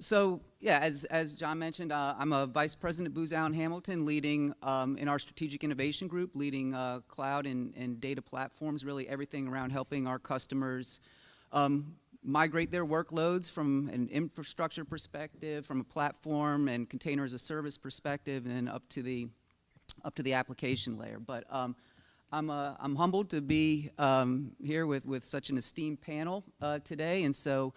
So yeah, as John mentioned, I'm a vice president at Booz Allen Hamilton, leading in our strategic innovation group, leading cloud and data platforms, really everything around helping our customers migrate their workloads from an infrastructure perspective, from a platform and container as a service perspective, and then up to the application layer. But I'm humbled to be here with such an esteemed panel today, and so.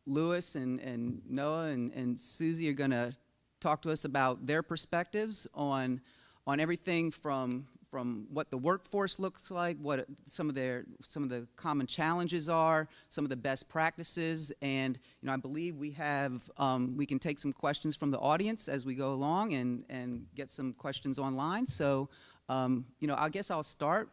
Louis and Noah and Susie are going to talk to us about their perspectives on everything from what the workforce looks like, what some of the common challenges are, some of the best practices, and I believe we can take some questions from the audience as we go along and get some questions online. So I guess I'll start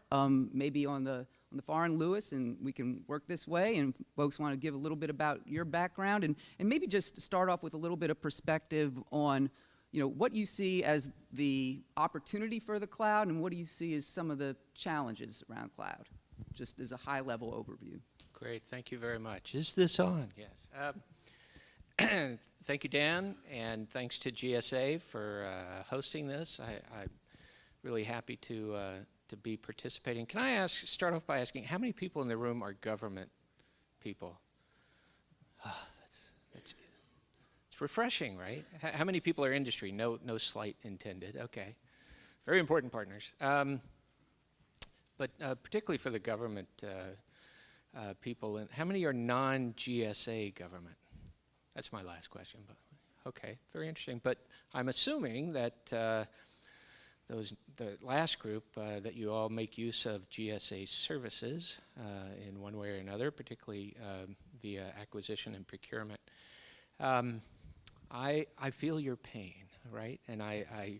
maybe on the far end, Louis, and we can work this way, and folks want to give a little bit about your background, and maybe just start off with a little bit of perspective on what you see as the opportunity for the cloud, and what do you see as some of the challenges around cloud, just as a high-level overview. Great, thank you very much. Is this on? Yes. Thank you, Dan, and thanks to GSA for hosting this. I'm really happy to be participating. Can I start off by asking, how many people in the room are government people? Oh, it's refreshing, right? How many people are industry? No slight intended. Okay, very important partners. But particularly for the government people, and how many are non-GSA government? That's my last question. But okay, very interesting. But I'm assuming that. The last group, that you all make use of GSA services in one way or another, particularly via acquisition and procurement. I feel your pain, right? And I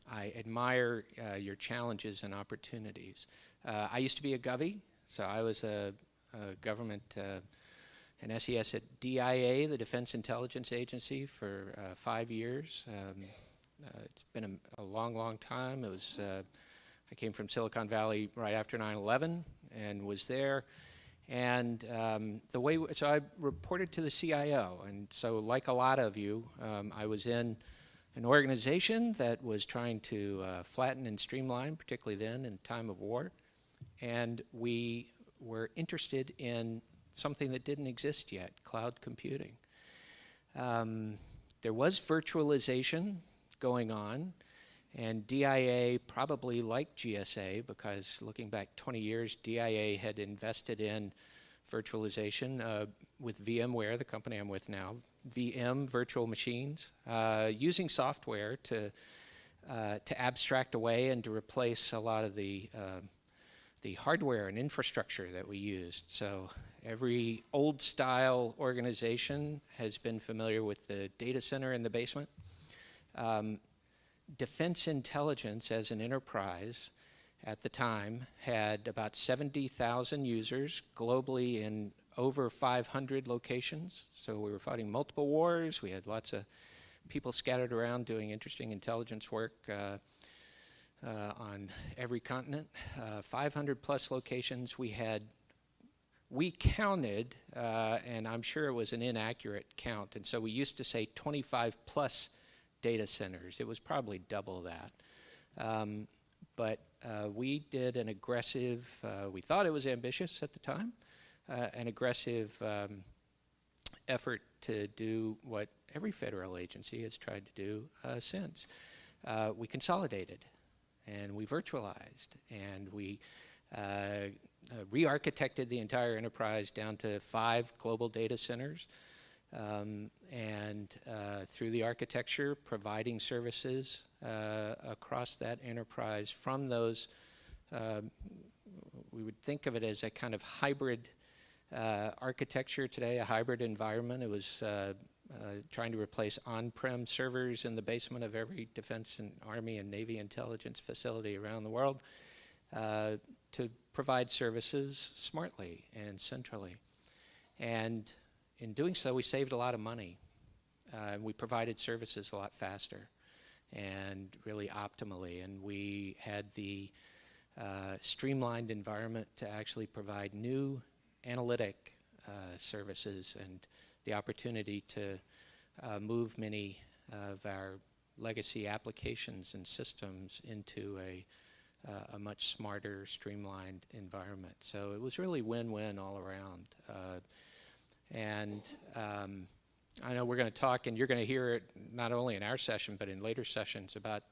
admire your challenges and opportunities. I used to be a Govy, so I was a government, an SES at DIA, the Defense Intelligence Agency, for 5 years. It's been a long, long time. It was I came from Silicon Valley right after 9/11 and was there. And so I reported to the CIO. And so like a lot of you, I was in an organization that was trying to flatten and streamline, particularly then in time of war. And we were interested in something that didn't exist yet, cloud computing. There was virtualization going on, and DIA probably liked GSA because looking back 20 years, DIA had invested in virtualization with VMware, the company I'm with now, VM, virtual machines, using software to abstract away and to replace a lot of the hardware and infrastructure that we used. So every old style organization has been familiar with the data center in the basement. Defense intelligence as an enterprise at the time had about 70,000 users globally in over 500 locations. So we were fighting multiple wars. We had lots of people scattered around doing interesting intelligence work on every continent. 500 plus locations. We counted, and I'm sure it was an inaccurate count, and so we used to say 25 plus data centers. It was probably double that. But we did an aggressive, we thought it was ambitious at the time, an aggressive effort to do what every federal agency has tried to do since. We consolidated, and we virtualized, and we re-architected the entire enterprise down to 5 global data centers. And through the architecture, providing services across that enterprise from those, we would think of it as a kind of hybrid architecture today, a hybrid environment. It was trying to replace on-prem servers in the basement of every defense and Army and Navy intelligence facility around the world to provide services smartly and centrally. And in doing so, we saved a lot of money. We provided services a lot faster and really optimally. And we had the streamlined environment to actually provide new analytic services and the opportunity to move many of our legacy applications and systems into a much smarter, streamlined environment. So it was really win-win all around. I know we're going to talk, and you're going to hear it not only in our session, but in later sessions about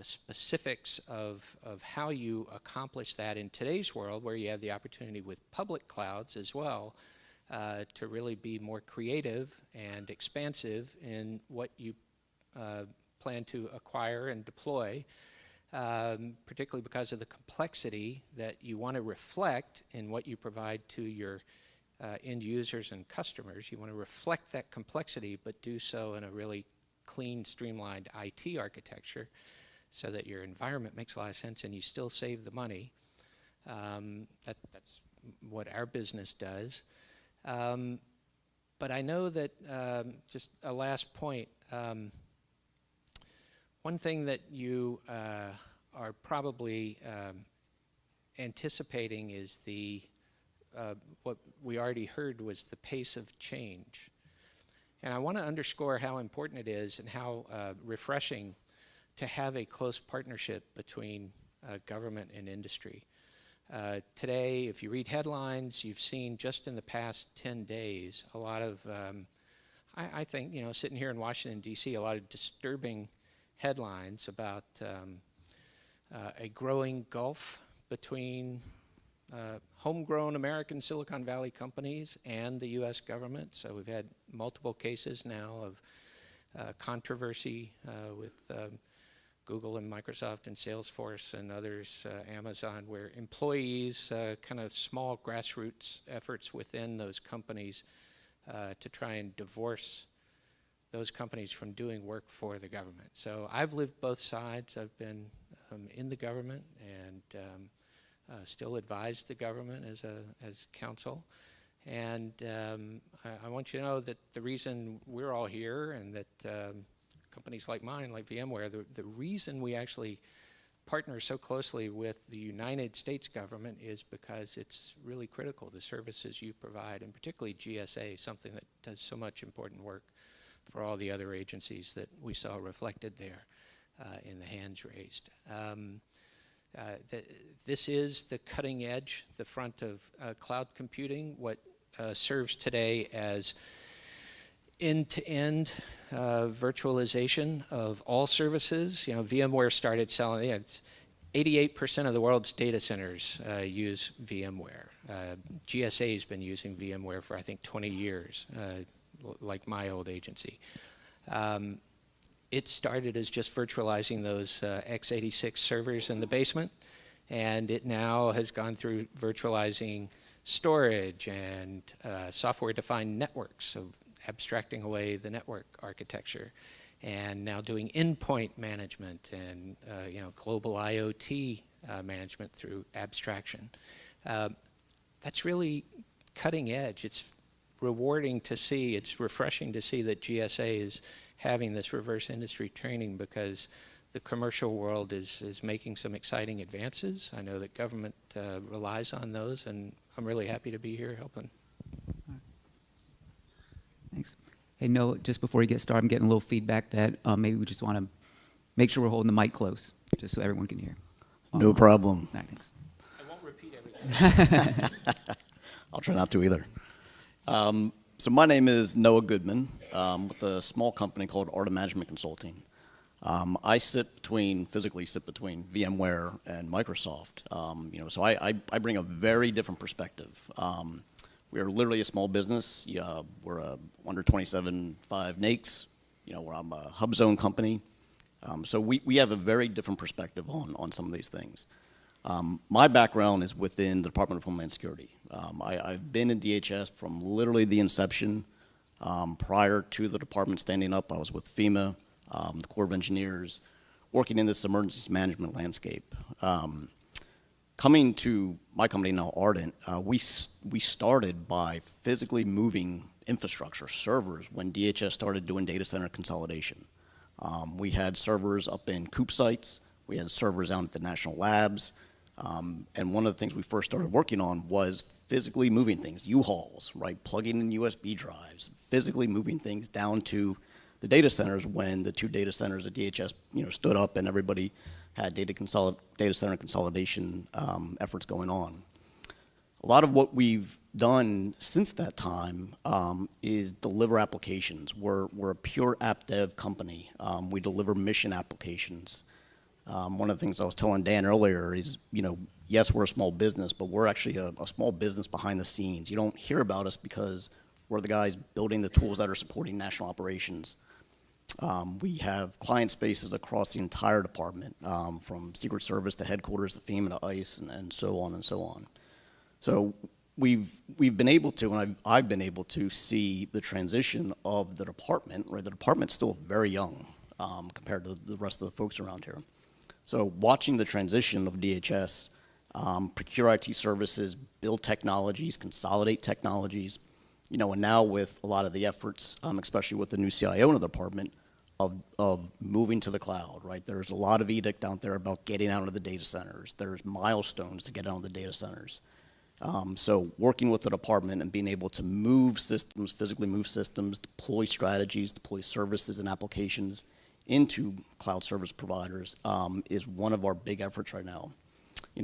specifics of how you accomplish that in today's world, where you have the opportunity with public clouds as well to really be more creative and expansive in what you plan to acquire and deploy, particularly because of the complexity that you want to reflect in what you provide to your end users and customers. You want to reflect that complexity, but do so in a really clean, streamlined IT architecture so that your environment makes a lot of sense and you still save the money. That's what our business does. But I know that, just a last point, one thing that you are probably anticipating is what we already heard was the pace of change. And I want to underscore how important it is and how refreshing to have a close partnership between government and industry. Today, if you read headlines, you've seen just in the past 10 days a lot of, I think, sitting here in Washington, D.C., a lot of disturbing headlines about a growing gulf between homegrown American Silicon Valley companies and the U.S. government. So we've had multiple cases now of controversy with Google and Microsoft and Salesforce and others, Amazon, where employees, kind of small grassroots efforts within those companies to try and divorce those companies from doing work for the government. So I've lived both sides. I've been in the government and still advise the government as counsel. And I want you to know that the reason we're all here and that companies like mine, like VMware, the reason we actually partner so closely with the United States government is because it's really critical, the services you provide, and particularly GSA, something that does so much important work for all the other agencies that we saw reflected there in the hands raised. This is the cutting edge, the front of cloud computing, what serves today as end-to-end virtualization of all services. VMware started selling, it's 88% of the world's data centers use VMware. GSA has been using VMware for, I think, 20 years, like my old agency. It started as just virtualizing those x86 servers in the basement, and it now has gone through virtualizing storage and software-defined networks, so abstracting away the network architecture, and now doing endpoint management and global IoT management through abstraction. That's really cutting edge. It's rewarding to see, it's refreshing to see that GSA is having this reverse industry training, because the commercial world is making some exciting advances. I know that government relies on those, and I'm really happy to be here helping. Thanks. Hey, Noah, just before you get started, I'm getting a little feedback that maybe we just want to make sure we're holding the mic close, just so everyone can hear. No problem. All right, thanks. I won't repeat everything. I'll try not to either. So my name is Noah Goodman with a small company called Art of Management Consulting. I physically sit between VMware and Microsoft. So I bring a very different perspective. We are literally a small business. We're under 27.5 NAICS. I'm a hub zone company. So we have a very different perspective on some of these things. My background is within the Department of Homeland Security. I've been in DHS from literally the inception. Prior to the department standing up, I was with FEMA, the Corps of Engineers, working in this emergency management landscape. Coming to my company now, Ardent, we started by physically moving infrastructure, servers, when DHS started doing data center consolidation. We had servers up in COOP sites. We had servers out at the national labs. And one of the things we first started working on was physically moving things, U-Hauls, right, plugging in USB drives, physically moving things down to the data centers when the 2 data centers at DHS, stood up and everybody had data center consolidation efforts going on. A lot of what we've done since that time is deliver applications. We're a pure app dev company. We deliver mission applications. One of the things I was telling Dan earlier is, yes, we're a small business, but we're actually a small business behind the scenes. You don't hear about us because we're the guys building the tools that are supporting national operations. We have client spaces across the entire department, from Secret Service to headquarters to FEMA to ICE and so on and so on. So we've been able to, and I've been able to see the transition of the department, right? The department's still very young compared to the rest of the folks around here. So watching the transition of DHS, procure IT services, build technologies, consolidate technologies, and now with a lot of the efforts, especially with the new CIO in the department, of moving to the cloud, right? There's a lot of edict out there about getting out of the data centers. There's milestones to get out of the data centers. So working with the department and being able to move systems, physically move systems, deploy strategies, deploy services and applications into cloud service providers is one of our big efforts right now.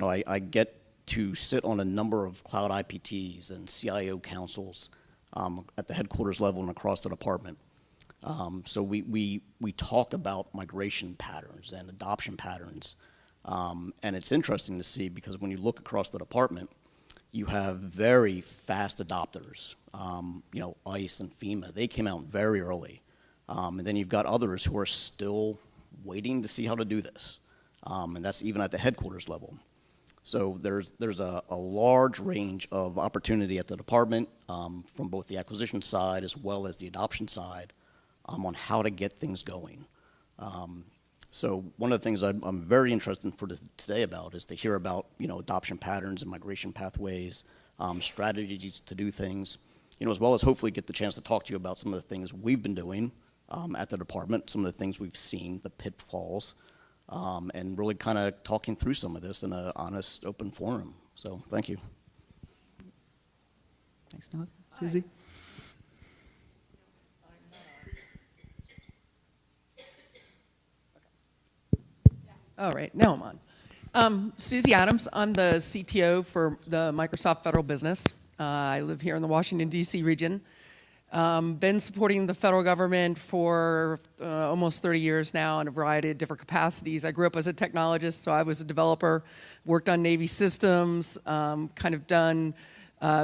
I get to sit on a number of cloud IPTs and CIO councils at the headquarters level and across the department. So we talk about migration patterns and adoption patterns. And it's interesting to see because when you look across the department, you have very fast adopters. ICE and FEMA, they came out very early. And then you've got others who are still waiting to see how to do this. And that's even at the headquarters level. So there's a large range of opportunity at the department from both the acquisition side as well as the adoption side on how to get things going. So one of the things I'm very interested for today about is to hear about adoption patterns and migration pathways, strategies to do things, as well as hopefully get the chance to talk to you about some of the things we've been doing at the department, some of the things we've seen, the pitfalls, and really kind of talking through some of this in an honest, open forum. So thank you. Thanks, Noah. Susie? All right, now I'm on. Susie Adams, I'm the CTO for the Microsoft Federal Business. I live here in the Washington, D.C. region. Been supporting the federal government for almost 30 years now in a variety of different capacities. I grew up as a technologist, so I was a developer, worked on Navy systems, kind of done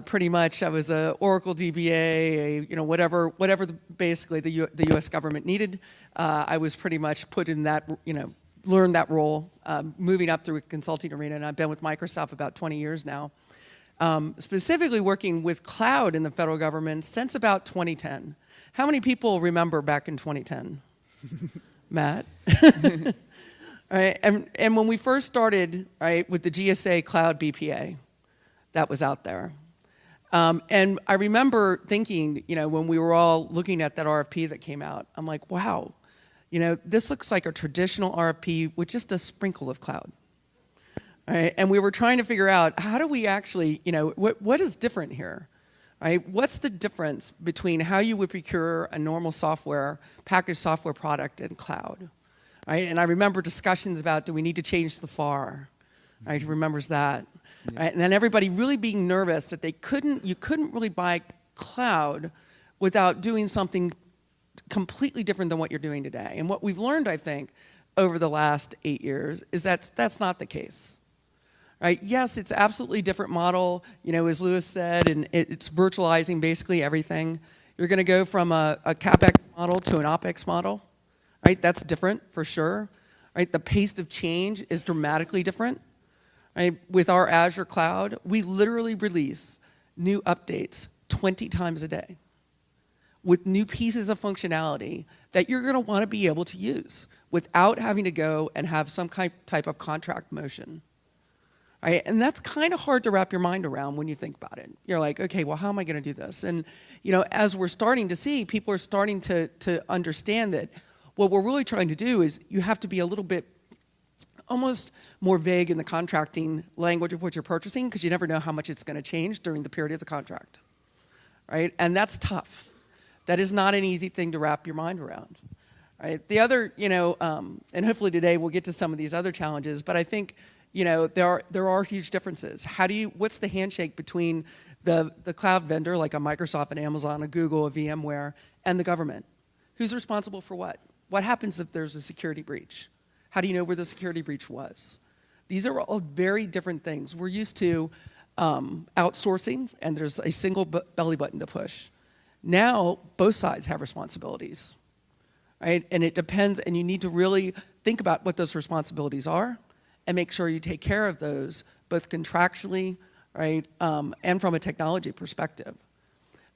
pretty much, I was a Oracle DBA, whatever basically the U.S. government needed. I was pretty much put in that, learned that role, moving up through a consulting arena, and I've been with Microsoft about 20 years now. Specifically working with cloud in the federal government since about 2010. How many people remember back in 2010? Matt? All right, and when we first started, right, with the GSA Cloud BPA, that was out there. And I remember thinking, when we were all looking at that RFP that came out, I'm like, wow, this looks like a traditional RFP with just a sprinkle of cloud. Right? And we were trying to figure out, how do we actually, what is different here? Right? What's the difference between how you would procure a normal software, packaged software product in cloud? Right? And I remember discussions about, do we need to change the FAR? Right? Who remembers that? Yeah. Right? And then everybody really being nervous that you couldn't really buy cloud without doing something completely different than what you're doing today. And what we've learned, I think, over the last 8 years is that that's not the case. Right? Yes, it's absolutely different model, as Lewis said, and it's virtualizing basically everything. You're going to go from a CapEx model to an OpEx model, right? That's different for sure, right? The pace of change is dramatically different, right? With our Azure cloud, we literally release new updates 20 times a day with new pieces of functionality that you're going to want to be able to use without having to go and have some type of contract motion. Right? And that's kind of hard to wrap your mind around when you think about it. You're like, okay, well, how am I going to do this? And as we're starting to see, people are starting to understand that what we're really trying to do is you have to be a little bit almost more vague in the contracting language of what you're purchasing because you never know how much it's going to change during the period of the contract, right? And that's tough. That is not an easy thing to wrap your mind around, right? The other, and hopefully today we'll get to some of these other challenges, but I think, there are huge differences. What's the handshake between the cloud vendor like a Microsoft, an Amazon, a Google, a VMware, and the government? Who's responsible for what? What happens if there's a security breach? How do you know where the security breach was? These are all very different things. We're used to outsourcing, and there's a single belly button to push. Now, both sides have responsibilities, right? And it depends, and you need to really think about what those responsibilities are and make sure you take care of those, both contractually, right, and from a technology perspective.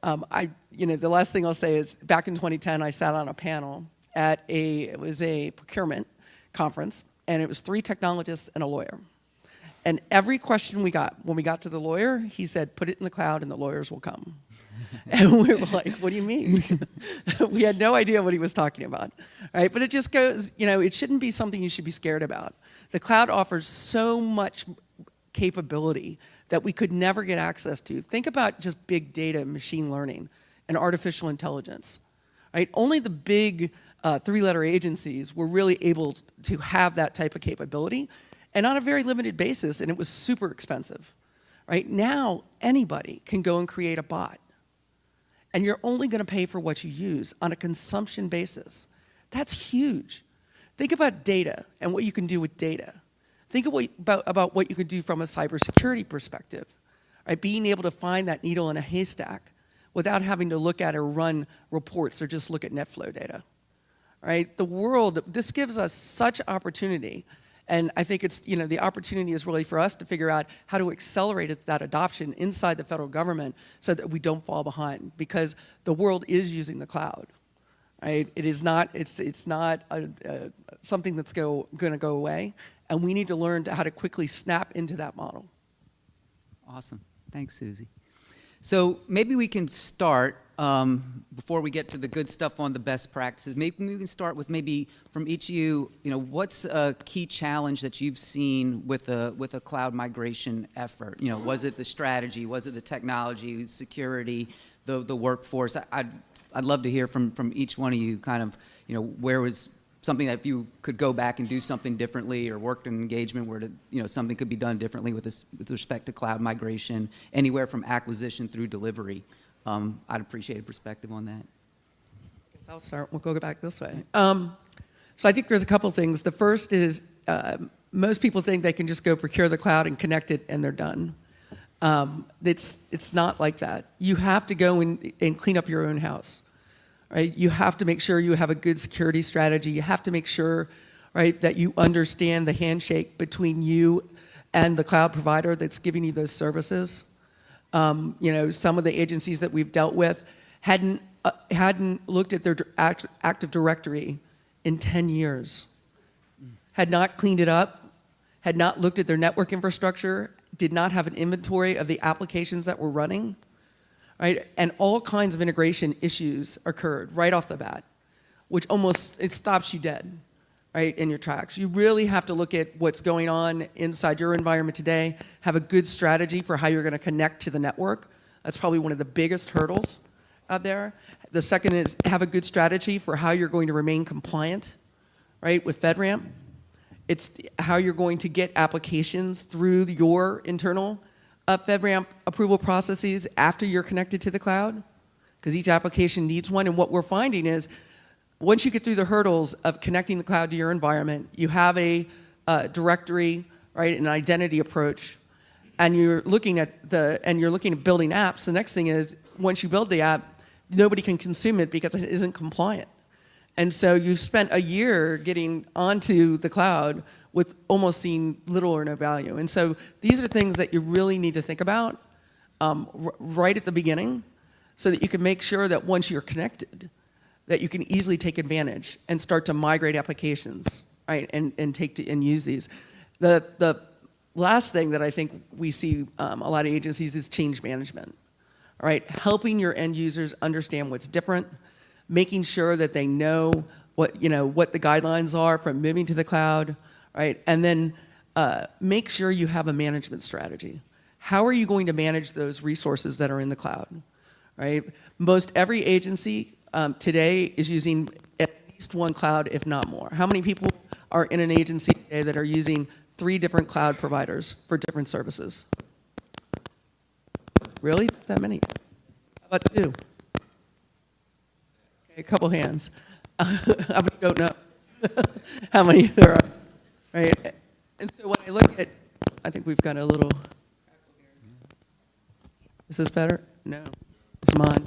The last thing I'll say is back in 2010, I sat on a panel at it was a procurement conference, and it was 3 technologists and a lawyer. And every question we got, when we got to the lawyer, he said, put it in the cloud and the lawyers will come. And we were like, what do you mean? We had no idea what he was talking about, right? But it just goes, it shouldn't be something you should be scared about. The cloud offers so much capability that we could never get access to. Think about just big data, machine learning, and artificial intelligence, right? Only the big 3-letter agencies were really able to have that type of capability, and on a very limited basis, and it was super expensive, right? Now, anybody can go and create a bot, and you're only going to pay for what you use on a consumption basis. That's huge. Think about data and what you can do with data. Think about what you can do from a cybersecurity perspective, right? Being able to find that needle in a haystack without having to look at or run reports or just look at NetFlow data, right? This gives us such opportunity. And I think it's, the opportunity is really for us to figure out how to accelerate that adoption inside the federal government so that we don't fall behind, because the world is using the cloud, right? It is not, it's not something that's going to go away, and we need to learn how to quickly snap into that model. Awesome. Thanks, Susie. So maybe we can start, before we get to the good stuff on the best practices, maybe we can start with maybe from each of you, what's a key challenge that you've seen with a cloud migration effort? Was it the strategy? Was it the technology, security, the workforce? I'd love to hear from each one of you kind of, where was something that if you could go back and do something differently, or worked in an engagement where something could be done differently with respect to cloud migration, anywhere from acquisition through delivery. I'd appreciate a perspective on that. I guess I'll start. We'll go back this way. So I think there's a couple things. The first is most people think they can just go procure the cloud and connect it and they're done. It's not like that. You have to go and clean up your own house. Right? You have to make sure you have a good security strategy. You have to make sure, right, that you understand the handshake between you and the cloud provider that's giving you those services. Some of the agencies that we've dealt with hadn't looked at their Active Directory in 10 years, had not cleaned it up, had not looked at their network infrastructure, did not have an inventory of the applications that were running. Right? And all kinds of integration issues occurred right off the bat, which it stops you dead, right, in your tracks. You really have to look at what's going on inside your environment today, have a good strategy for how you're going to connect to the network. That's probably one of the biggest hurdles out there. The second is have a good strategy for how you're going to remain compliant, right, with FedRAMP. It's how you're going to get applications through your internal FedRAMP approval processes after you're connected to the cloud, because each application needs one. And what we're finding is once you get through the hurdles of connecting the cloud to your environment, you have a directory, right, an identity approach, and you're looking at building apps. The next thing is once you build the app, nobody can consume it because it isn't compliant. And so you've spent a year getting onto the cloud with almost seeing little or no value. And so these are things that you really need to think about right at the beginning so that you can make sure that once you're connected, that you can easily take advantage and start to migrate applications, right, and use these. The last thing that I think we see a lot of agencies is change management, all right? Helping your end users understand what's different, making sure that they know what the guidelines are from moving to the cloud, right? And then make sure you have a management strategy. How are you going to manage those resources that are in the cloud, right? Most every agency today is using at least one cloud, if not more. How many people are in an agency today that are using 3 different cloud providers for different services? Really? That many? How about 2? Okay, a couple hands. I don't know how many there are, right? And so when I look at, I think we've got a little, is this better? No, it's mine.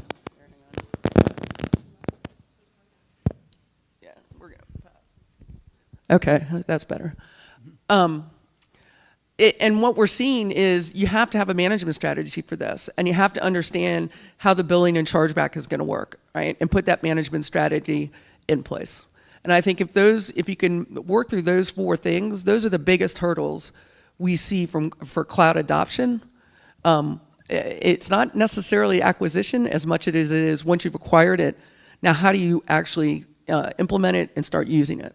Yeah, we're going to pass. Okay, that's better. And what we're seeing is you have to have a management strategy for this, and you have to understand how the billing and chargeback is going to work, right? And put that management strategy in place. And I think if you can work through those 4 things, those are the biggest hurdles we see for cloud adoption. It's not necessarily acquisition as much as it is once you've acquired it. Now, how do you actually implement it and start using it?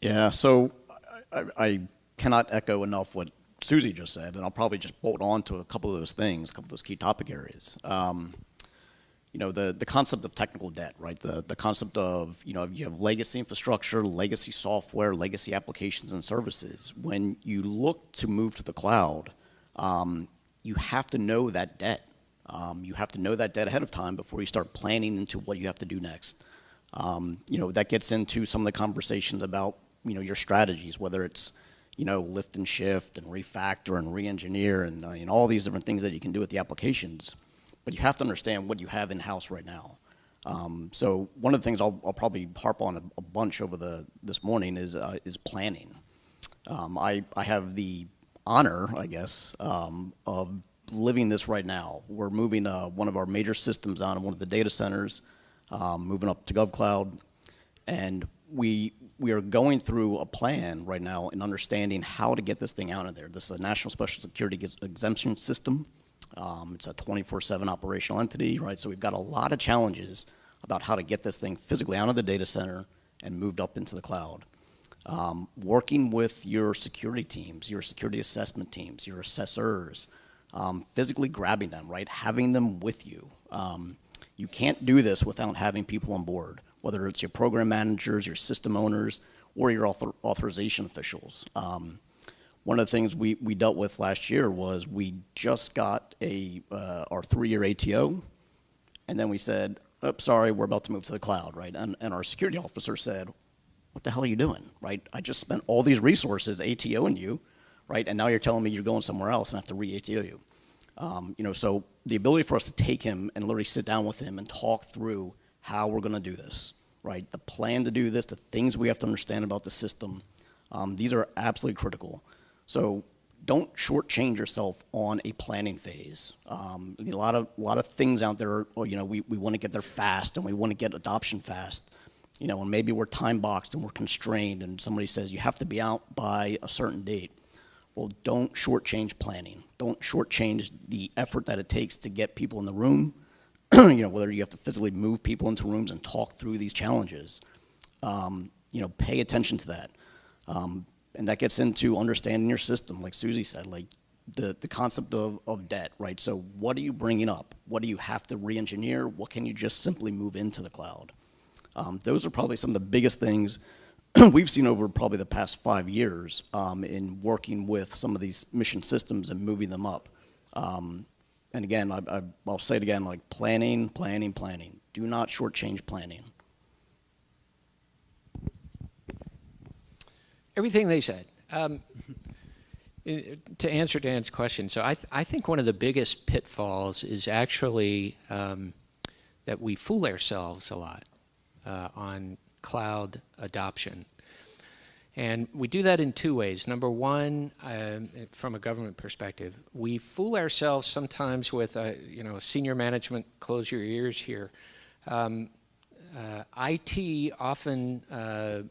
Yeah, so I cannot echo enough what Susie just said, and I'll probably just bolt on to a couple of those things, a couple of those key topic areas. You know, the concept of technical debt, right? The concept of, you know, you have legacy infrastructure, legacy software, legacy applications and services. When you look to move to the cloud, you have to know that debt. You have to know that debt ahead of time before you start planning into what you have to do next. You know, that gets into some of the conversations about, you know, your strategies, whether it's, you know, lift and shift and refactor and re-engineer and you know, all these different things that you can do with the applications. But you have to understand what you have in-house right now. So one of the things I'll probably harp on a bunch over this morning is planning. I have the honor, I guess, of living this right now. We're moving one of our major systems on one of the data centers, moving up to GovCloud, and we are going through a plan right now in understanding how to get this thing out of there. This is a National Special Security Exemption System. It's a 24/7 operational entity, right? So we've got a lot of challenges about how to get this thing physically out of the data center and moved up into the cloud. Working with your security teams, your security assessment teams, your assessors, physically grabbing them, right? Having them with you. You can't do this without having people on board, whether it's your program managers, your system owners, or your authorization officials. One of the things we dealt with last year was we just got our 3-year ATO, and then we said, oh, sorry, we're about to move to the cloud, right? And our security officer said, what the hell are you doing, right? I just spent all these resources ATOing you, right? And now you're telling me you're going somewhere else and I have to re-ATO you. You know, so the ability for us to take him and literally sit down with him and talk through how we're going to do this, right? The plan to do this, the things we have to understand about the system, these are absolutely critical. So don't shortchange yourself on a planning phase. A lot of things out there, you know, we want to get there fast and we want to get adoption fast. You know, and maybe we're time boxed and we're constrained and somebody says you have to be out by a certain date. Well, don't shortchange planning. Don't shortchange the effort that it takes to get people in the room. You know, whether you have to physically move people into rooms and talk through these challenges. You know, pay attention to that. And that gets into understanding your system, like Susie said, like the concept of debt, right? So what are you bringing up? What do you have to re-engineer? What can you just simply move into the cloud? Those are probably some of the biggest things we've seen over probably the past 5 years in working with some of these mission systems and moving them up. And again, I'll say it again, like planning. Do not shortchange planning. Everything they said. To answer Dan's question, so I think one of the biggest pitfalls is actually that we fool ourselves a lot on cloud adoption. And we do that in 2 ways. Number one, from a government perspective, we fool ourselves sometimes with, you know, senior management, close your ears here. IT often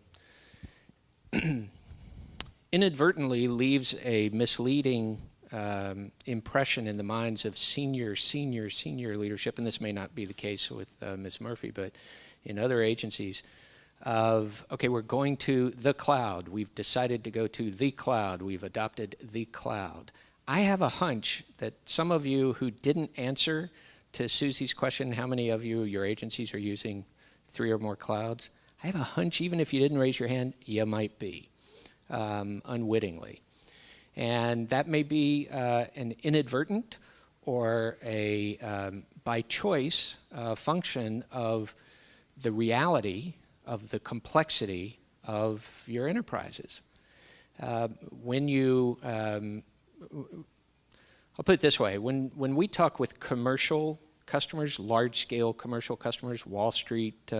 inadvertently leaves a misleading impression in the minds of senior leadership, and this may not be the case with Ms. Murphy, but in other agencies, of, okay, we're going to the cloud. We've decided to go to the cloud. We've adopted the cloud. I have a hunch that some of you who didn't answer to Susie's question, how many of you, your agencies are using 3 or more clouds? I have a hunch, even if you didn't raise your hand, you might be, unwittingly. And that may be an inadvertent or a, by choice, function of the reality of the complexity of your enterprises. When you, I'll put it this way, when we talk with commercial customers, large-scale commercial customers, Wall Street,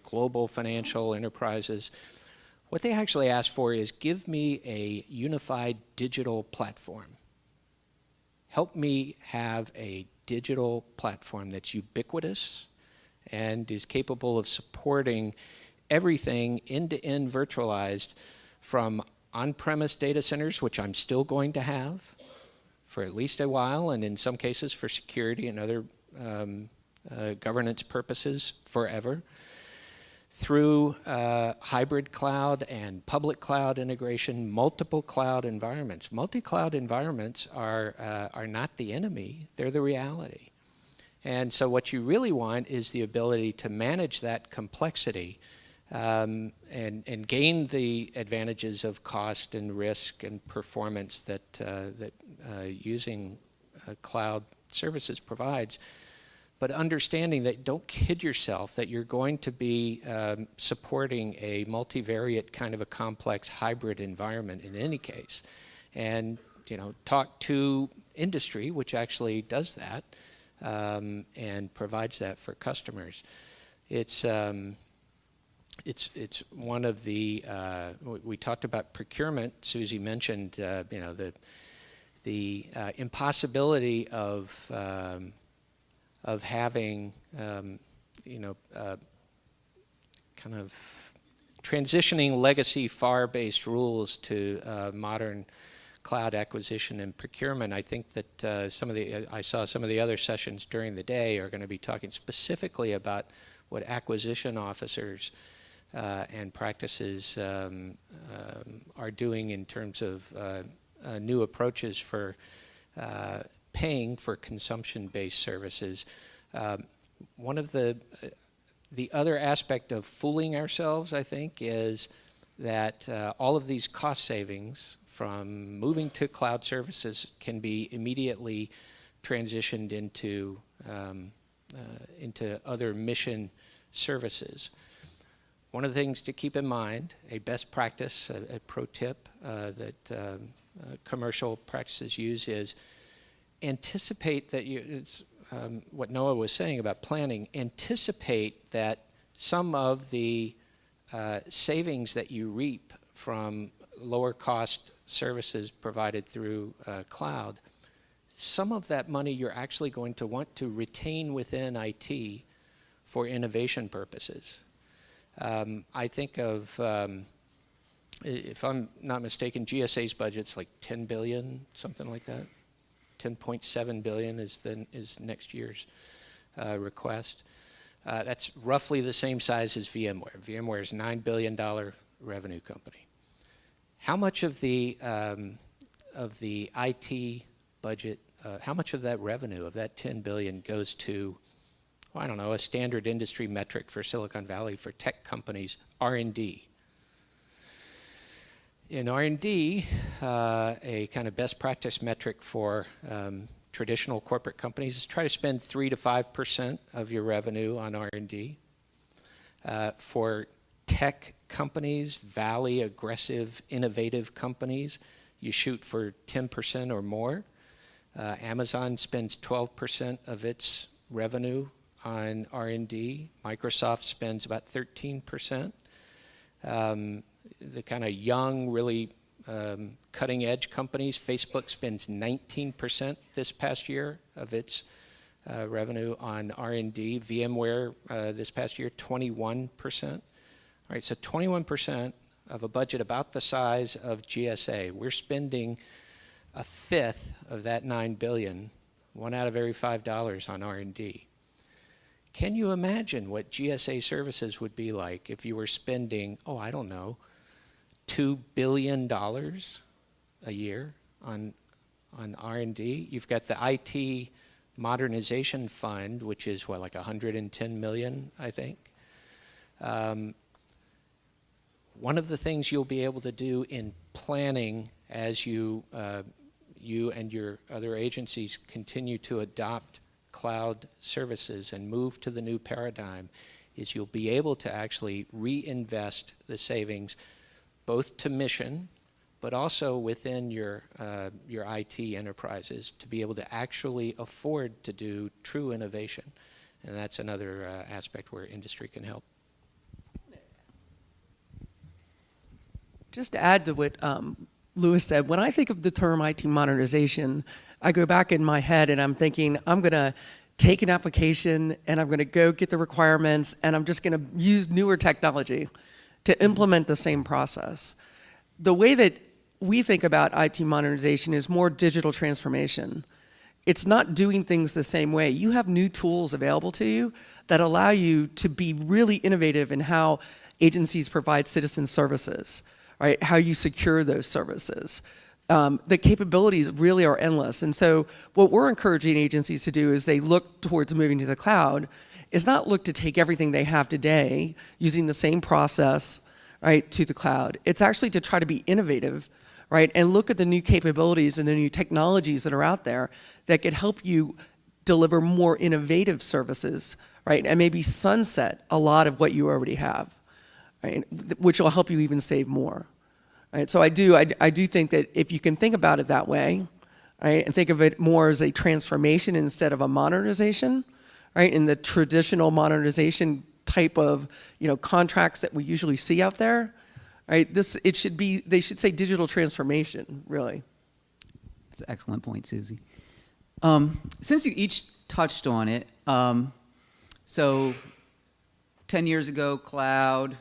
global financial enterprises, what they actually ask for is, give me a unified digital platform. Help me have a digital platform that's ubiquitous and is capable of supporting everything end-to-end virtualized, from on-premise data centers, which I'm still going to have for at least a while, and in some cases for security and other governance purposes forever, through hybrid cloud and public cloud integration, multiple cloud environments. Multi-cloud environments are not the enemy, they're the reality. And so what you really want is the ability to manage that complexity and gain the advantages of cost and risk and performance that using cloud services provides, but understanding that, don't kid yourself that you're going to be supporting a multivariate kind of a complex hybrid environment in any case. And talk to industry, which actually does that and provides that for customers. It's one of the, we talked about procurement. Susie mentioned, the impossibility of having, kind of transitioning legacy FAR-based rules to modern cloud acquisition and procurement. I think that I saw some of the other sessions during the day are going to be talking specifically about what acquisition officers and practices are doing in terms of new approaches for paying for consumption-based services. One of the other aspect of fooling ourselves, I think, is that all of these cost savings from moving to cloud services can be immediately transitioned into other mission services. One of the things to keep in mind, a best practice, a pro tip that commercial practices use, is anticipate that it's what Noah was saying about planning. Anticipate that some of the savings that you reap from lower cost services provided through cloud, some of that money you're actually going to want to retain within IT for innovation purposes. I think of, if I'm not mistaken, GSA's budget's like 10 billion, something like that. 10.7 billion is next year's request. That's roughly the same size as VMware. VMware is a $9 billion revenue company. How much of the IT budget, how much of that revenue, of that 10 billion, goes to, I don't know, a standard industry metric for Silicon Valley for tech companies, R&D? In R&D, a kind of best practice metric for traditional corporate companies is try to spend 3 to 5% of your revenue on R&D. For tech companies, Valley, aggressive, innovative companies, you shoot for 10% or more. Amazon spends 12% of its revenue on R&D. Microsoft spends about 13%. The kind of young, really cutting edge companies, Facebook spends 19% this past year of its revenue on R&D. VMware this past year, 21%. All right, so 21% of a budget about the size of GSA. We're spending a fifth of that $9 billion, 1 out of every $5 on R&D. Can you imagine what GSA services would be like if you were spending, oh, I don't know, $2 billion a year on R&D? You've got the IT modernization fund, which is what, like 110 million, I think. One of the things you'll be able to do in planning as you and your other agencies continue to adopt cloud services and move to the new paradigm is you'll be able to actually reinvest the savings both to mission, but also within your IT enterprises to be able to actually afford to do true innovation. And that's another aspect where industry can help. Just to add to what Louis said, when I think of the term IT modernization, I go back in my head and I'm thinking, I'm going to take an application and I'm going to go get the requirements and I'm just going to use newer technology to implement the same process. The way that we think about IT modernization is more digital transformation. It's not doing things the same way. You have new tools available to you that allow you to be really innovative in how agencies provide citizen services, right? How you secure those services. The capabilities really are endless. And so what we're encouraging agencies to do is they look towards moving to the cloud is not look to take everything they have today using the same process, right, to the cloud. It's actually to try to be innovative, right, and look at the new capabilities and the new technologies that are out there that could help you deliver more innovative services, right, and maybe sunset a lot of what you already have, right, which will help you even save more. Right, so I do think that if you can think about it that way, right, and think of it more as a transformation instead of a modernization, right, in the traditional modernization type of contracts that we usually see out there, right? They should say digital transformation, really. That's an excellent point, Susie. Since you each touched on it, so 10 years ago, cloud.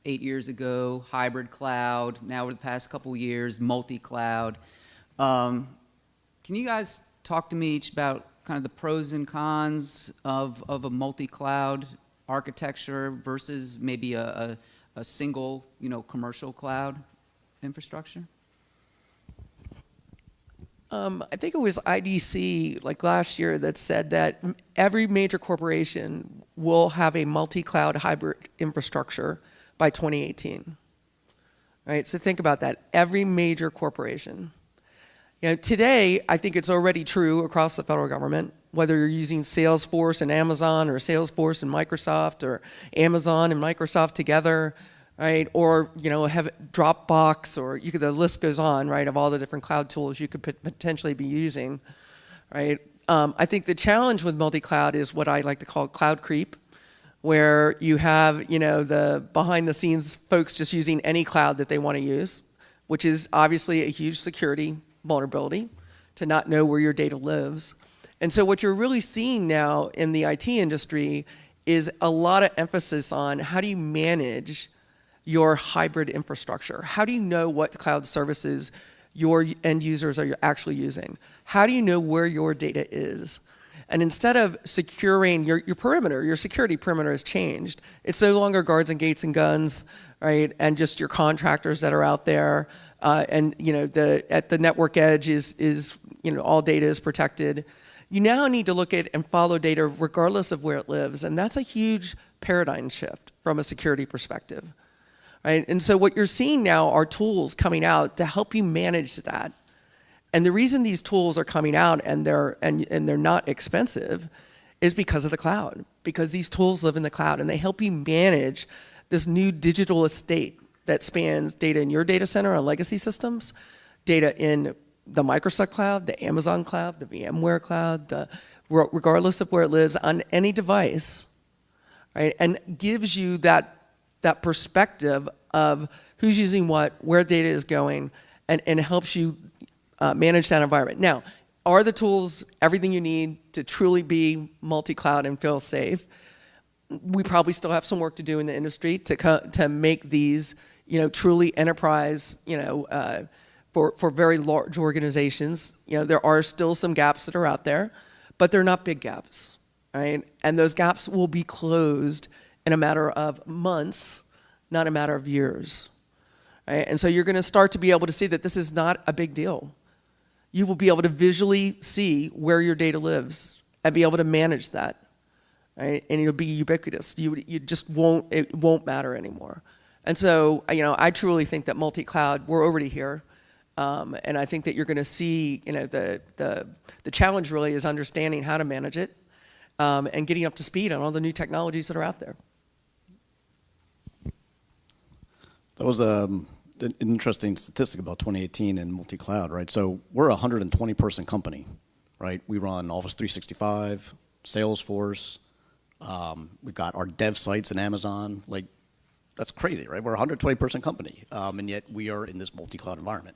8 years ago, hybrid cloud. Now over the past couple years, multi-cloud. Can you guys talk to me each about kind of the pros and cons of a multi-cloud architecture versus maybe a single, commercial cloud infrastructure? I think it was IDC like last year that said that every major corporation will have a multi-cloud hybrid infrastructure by 2018, right? So think about that. Every major corporation. Today, I think it's already true across the federal government, whether you're using Salesforce and Amazon or Salesforce and Microsoft or Amazon and Microsoft together, right? Or, have Dropbox or the list goes on, right, of all the different cloud tools you could potentially be using, right? I think the challenge with multi-cloud is what I like to call cloud creep, where you have, the behind the scenes folks just using any cloud that they want to use, which is obviously a huge security vulnerability to not know where your data lives. And so what you're really seeing now in the IT industry is a lot of emphasis on how do you manage your hybrid infrastructure? How do you know what cloud services your end users are actually using? How do you know where your data is? And instead of securing your perimeter, your security perimeter has changed. It's no longer guards and gates and guns, right? And just your contractors that are out there. And at the network edge is all data is protected. You now need to look at and follow data regardless of where it lives. And that's a huge paradigm shift from a security perspective, right? And so what you're seeing now are tools coming out to help you manage that. And the reason these tools are coming out and they're not expensive is because of the cloud, because these tools live in the cloud and they help you manage this new digital estate that spans data in your data center on legacy systems, data in the Microsoft cloud, the Amazon cloud, the VMware cloud, regardless of where it lives on any device, right? And gives you that perspective of who's using what, where data is going, and helps you manage that environment. Now, are the tools everything you need to truly be multi-cloud and feel safe? We probably still have some work to do in the industry to make these, truly enterprise, for very large organizations. There are still some gaps that are out there, but they're not big gaps, right? And those gaps will be closed in a matter of months, not a matter of years, right? And so you're going to start to be able to see that this is not a big deal. You will be able to visually see where your data lives and be able to manage that, right? And it'll be ubiquitous. You just won't, it won't matter anymore. And so, I truly think that multi-cloud, we're already here. And I think that you're going to see, the challenge really is understanding how to manage it and getting up to speed on all the new technologies that are out there. That was an interesting statistic about 2018 and multi-cloud, right? So we're a 120-person company, right? We run Office 365, Salesforce. We've got our dev sites in Amazon. Like, that's crazy, right? We're a 120-person company, and yet we are in this multi-cloud environment.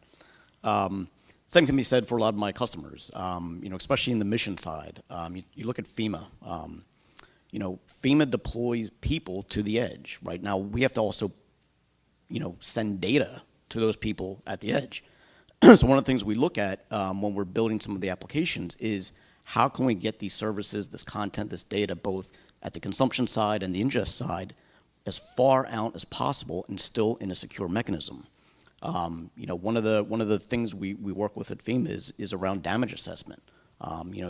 Same can be said for a lot of my customers, especially in the mission side. You look at FEMA. FEMA deploys people to the edge. Right now, we have to also, send data to those people at the edge. So one of the things we look at when we're building some of the applications is how can we get these services, this content, this data, both at the consumption side and the ingest side, as far out as possible and still in a secure mechanism. One of the things we work with at FEMA is around damage assessment.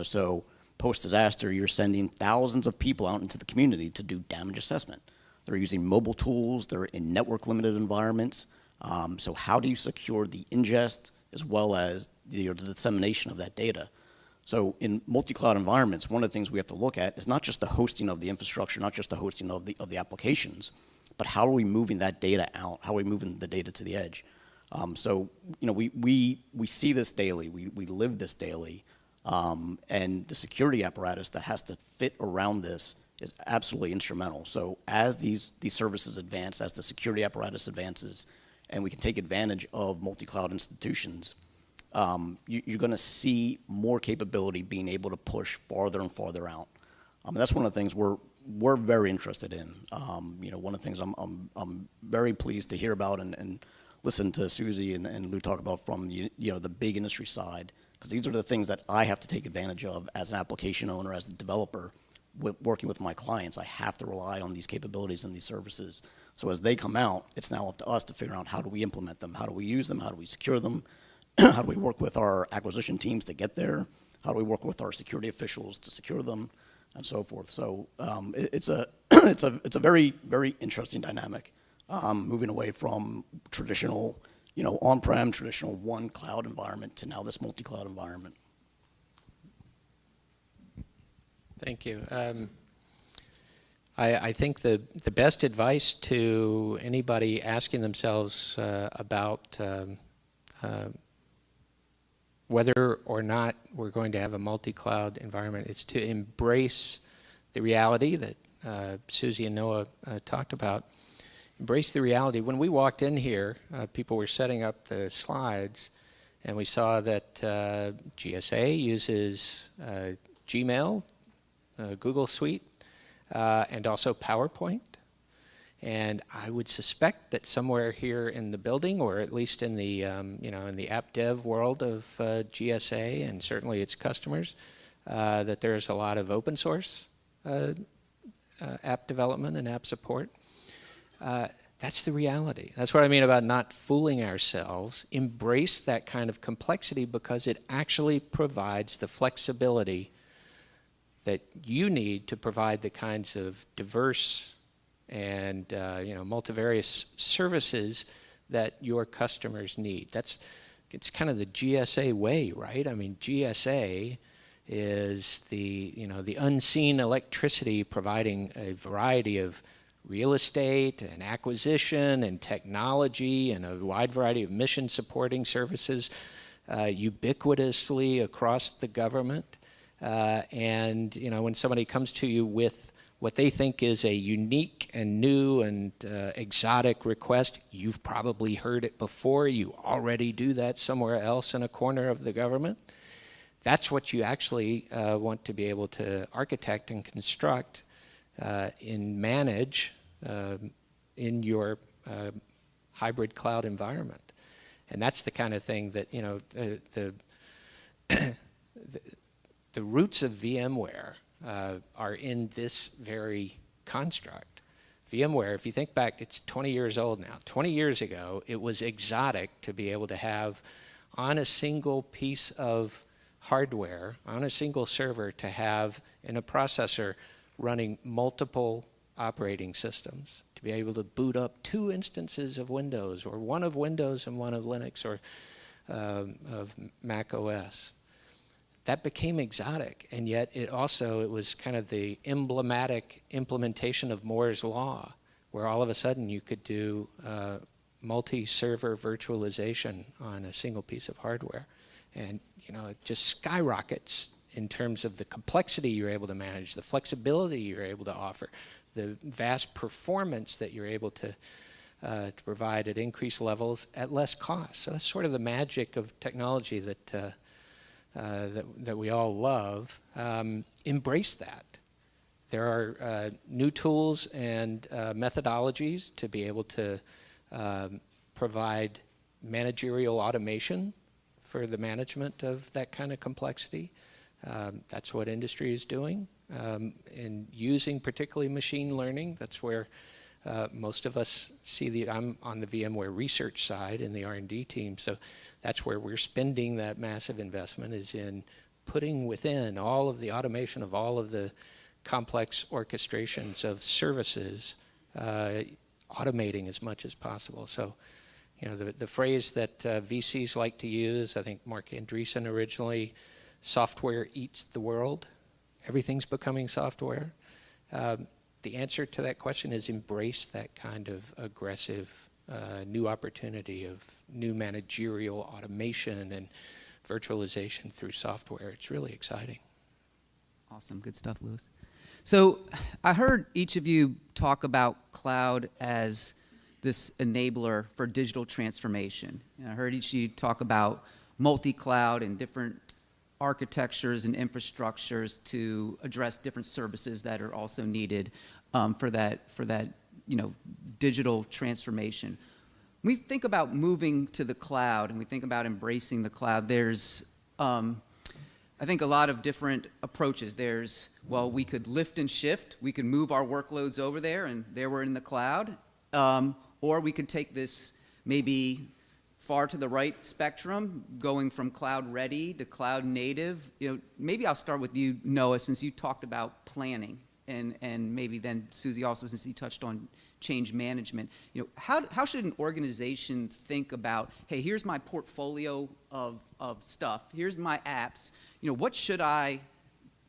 So post-disaster, you're sending thousands of people out into the community to do damage assessment. They're using mobile tools. They're in network-limited environments. So how do you secure the ingest as well as the dissemination of that data? So in multi-cloud environments, one of the things we have to look at is not just the hosting of the infrastructure, not just the hosting of the applications, but how are we moving that data out? How are we moving the data to the edge? We see this daily. We live this daily. And the security apparatus that has to fit around this is absolutely instrumental. So as these services advance, as the security apparatus advances, and we can take advantage of multi-cloud institutions, you're going to see more capability being able to push farther and farther out. That's one of the things we're very interested in. One of the things I'm very pleased to hear about and listen to Susie and Lou talk about from the big industry side, because these are the things that I have to take advantage of as an application owner, as a developer, working with my clients. I have to rely on these capabilities and these services. So as they come out, it's now up to us to figure out how do we implement them, how do we use them, how do we secure them, how do we work with our acquisition teams to get there, how do we work with our security officials to secure them, and so forth. So it's a very, very interesting dynamic, moving away from traditional, on-prem, traditional one cloud environment to now this multi-cloud environment. Thank you. I think the best advice to anybody asking themselves about whether or not we're going to have a multi-cloud environment is to embrace the reality that Susie and Noah talked about. Embrace the reality. When we walked in here, people were setting up the slides, and we saw that GSA uses Gmail, Google Suite, and also PowerPoint. And I would suspect that somewhere here in the building, or at least in the in the app dev world of GSA and certainly its customers, that there's a lot of open source app development and app support. That's the reality. That's what I mean about not fooling ourselves. Embrace that kind of complexity because it actually provides the flexibility that you need to provide the kinds of diverse and multivarious services that your customers need. It's kind of the GSA way, right? I mean, GSA is the unseen electricity providing a variety of real estate and acquisition and technology and a wide variety of mission supporting services ubiquitously across the government. And when somebody comes to you with what they think is a unique and new and exotic request, you've probably heard it before. You already do that somewhere else in a corner of the government. That's what you actually want to be able to architect and construct and manage in your hybrid cloud environment. And that's the kind of thing that, the roots of VMware are in this very construct. VMware, if you think back, it's 20 years old now. 20 years ago, it was exotic to be able to have on a single piece of hardware, on a single server, to have in a processor running multiple operating systems, to be able to boot up 2 instances of Windows, or one of Windows and one of Linux, or of Mac OS. That became exotic, and yet it was kind of the emblematic implementation of Moore's Law, where all of a sudden you could do multi-server virtualization on a single piece of hardware. And it just skyrockets in terms of the complexity you're able to manage, the flexibility you're able to offer, the vast performance that you're able to provide at increased levels at less cost. So that's sort of the magic of technology that we all love. Embrace that. There are new tools and methodologies to be able to provide managerial automation for the management of that kind of complexity. That's what industry is doing. And using particularly machine learning, that's where most of us see I'm on the VMware research side in the R&D team, so that's where we're spending that massive investment, is in putting within all of the automation of all of the complex orchestrations of services, automating as much as possible. So, the phrase that VCs like to use, I think Mark Andreessen originally, software eats the world. Everything's becoming software. The answer to that question is embrace that kind of aggressive new opportunity of new managerial automation and virtualization through software. It's really exciting. Awesome. Good stuff, Louis. So I heard each of you talk about cloud as this enabler for digital transformation. And I heard each of you talk about multi-cloud and different architectures and infrastructures to address different services that are also needed for that digital transformation. When we think about moving to the cloud and we think about embracing the cloud, there's I think a lot of different approaches. We could lift and shift. We could move our workloads over there, and there we're in the cloud. Or we could take this maybe far to the right spectrum, going from cloud ready to cloud native. Maybe I'll start with you, Noah, since you talked about planning, and maybe then Susie also, since you touched on change management. How should an organization think about, hey, here's my portfolio of stuff, here's my apps, what should I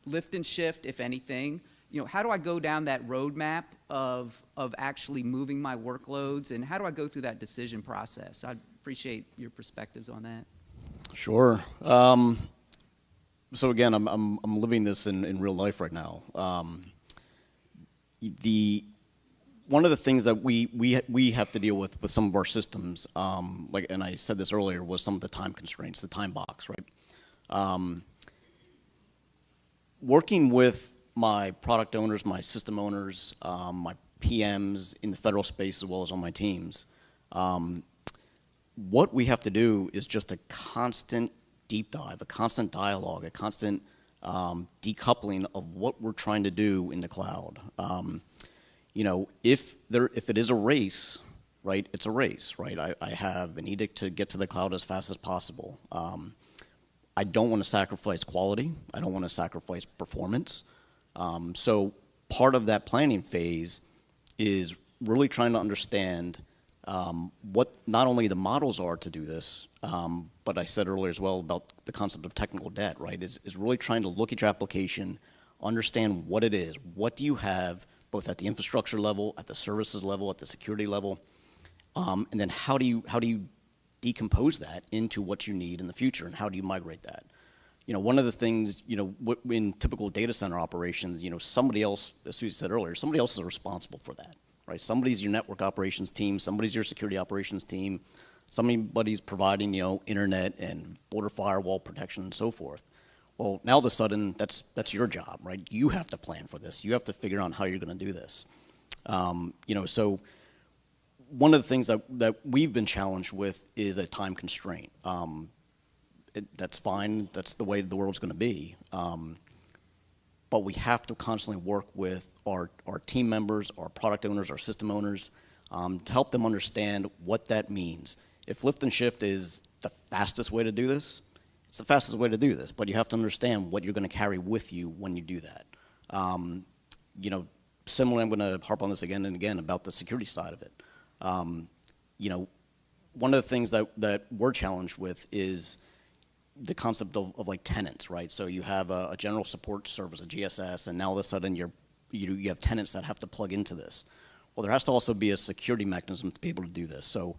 lift and shift, if anything? How do I go down that roadmap of actually moving my workloads, and how do I go through that decision process? I'd appreciate your perspectives on that. Sure. So again, I'm living this in real life right now. One of the things that we have to deal with some of our systems, and I said this earlier, was some of the time constraints, the time box, right? Working with my product owners, my system owners, my PMs in the federal space as well as on my teams, what we have to do is just a constant deep dive, a constant dialogue, a constant decoupling of what we're trying to do in the cloud. If it is a race, right, it's a race, right? I have an edict to get to the cloud as fast as possible. I don't want to sacrifice quality. I don't want to sacrifice performance. So part of that planning phase is really trying to understand what not only the models are to do this, but I said earlier as well about the concept of technical debt, right, is really trying to look at your application, understand what it is. What do you have, both at the infrastructure level, at the services level, at the security level, and then how do you decompose that into what you need in the future, and how do you migrate that? One of the things, in typical data center operations, somebody else, as Susie said earlier, somebody else is responsible for that, right? Somebody's your network operations team, somebody's your security operations team, somebody's providing, internet and border firewall protection and so forth. Well, now all of a sudden, that's your job, right? You have to plan for this. You have to figure out how you're going to do this. So one of the things that we've been challenged with is a time constraint. That's fine. That's the way the world's going to be. but we have to constantly work with our team members, our product owners, our system owners, to help them understand what that means. If lift and shift is the fastest way to do this, it's the fastest way to do this, but you have to understand what you're going to carry with you when you do that. You know, similarly, I'm going to harp on this again and again about the security side of it. You know, one of the things that we're challenged with is the concept of like tenants, right? So you have a general support service, a GSS, and now all of a sudden you have tenants that have to plug into this. Well, there has to also be a security mechanism to be able to do this. So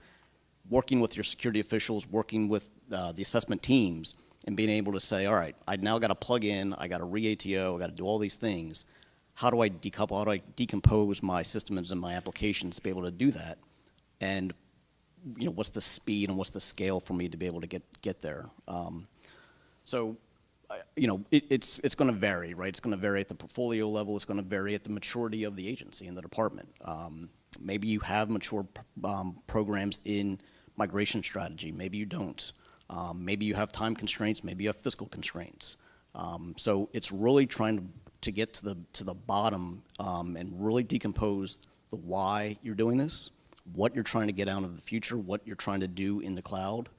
working with your security officials, working with the assessment teams, and being able to say, all right, I now got to plug in, I got to re-ATO, I got to do all these things. How do I decouple, how do I decompose my systems and my applications to be able to do that? And you know, what's the speed and what's the scale for me to be able to get there? So, you know, it's going to vary, right? It's going to vary at the portfolio level. It's going to vary at the maturity of the agency and the department. Maybe you have mature programs in migration strategy. Maybe you don't. Maybe you have time constraints. Maybe you have fiscal constraints. So it's really trying to get to the bottom and really decompose the why you're doing this, what you're trying to get out of the future, what you're trying to do in the cloud.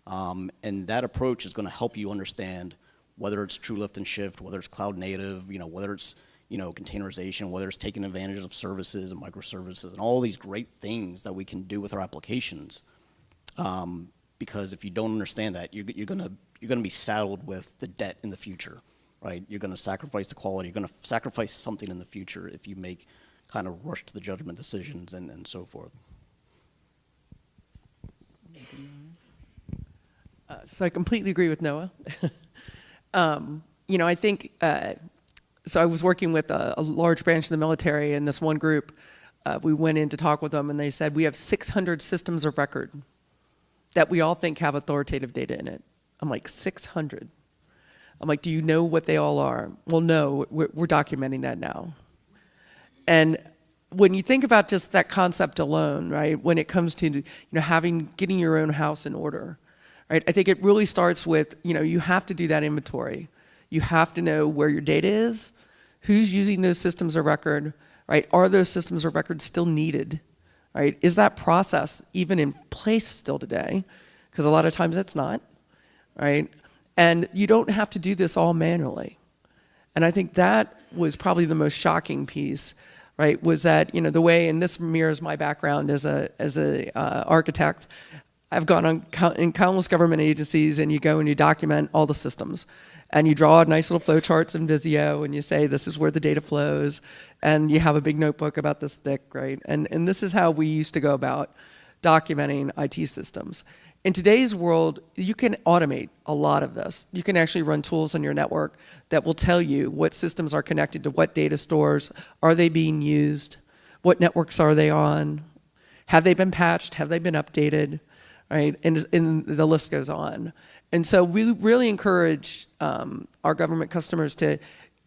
And that approach is going to help you understand whether it's true lift and shift, whether it's cloud native, you know, whether it's, you know, containerization, whether it's taking advantage of services and microservices and all these great things that we can do with our applications. Because if you don't understand that, you're going to be saddled with the debt in the future, right? You're going to sacrifice the quality. You're going to sacrifice something in the future if you make kind of rush to the judgment decisions and so forth. So I completely agree with Noah. You know, I think, so I was working with a large branch of the military, and this one group, we went in to talk with them, and they said, we have 600 systems of record that we all think have authoritative data in it. I'm like, 600? I'm like, do you know what they all are? Well, no, we're documenting that now. And when you think about just that concept alone, right, when it comes to, you know, getting your own house in order, right, I think it really starts with, you know, you have to do that inventory. You have to know where your data is, who's using those systems of record, right? Are those systems of record still needed, right? Is that process even in place still today? Because a lot of times it's not, right? And you don't have to do this all manually. And I think that was probably the most shocking piece, right? Was that, you know, the way, and this mirrors my background as a architect. I've gone in countless government agencies, and you go and you document all the systems. And you draw nice little flow charts in Visio, and you say, this is where the data flows. And you have a big notebook about this thick, right? And this is how we used to go about documenting IT systems. In today's world, you can automate a lot of this. You can actually run tools on your network that will tell you what systems are connected to what data stores, are they being used, what networks are they on, have they been patched, have they been updated, right? And the list goes on. And so we really encourage our government customers to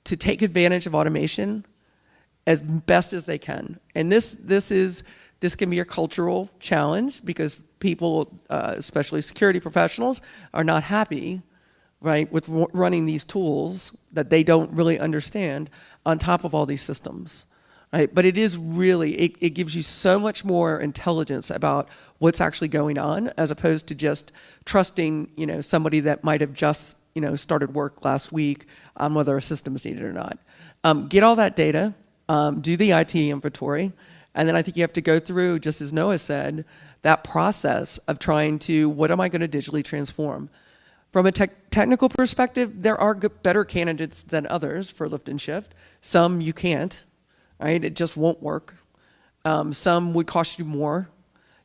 take advantage of automation as best as they can. And this can be a cultural challenge because people, especially security professionals, are not happy, right, with running these tools that they don't really understand on top of all these systems. Right? But it is really, it gives you so much more intelligence about what's actually going on as opposed to just trusting, you know, somebody that might have just, you know, started work last week on whether a system is needed or not. Get all that data, do the IT inventory, and then I think you have to go through, just as Noah said, that process of trying to, what am I going to digitally transform? From a technical perspective, there are better candidates than others for lift and shift. Some you can't. Right? It just won't work. Some would cost you more.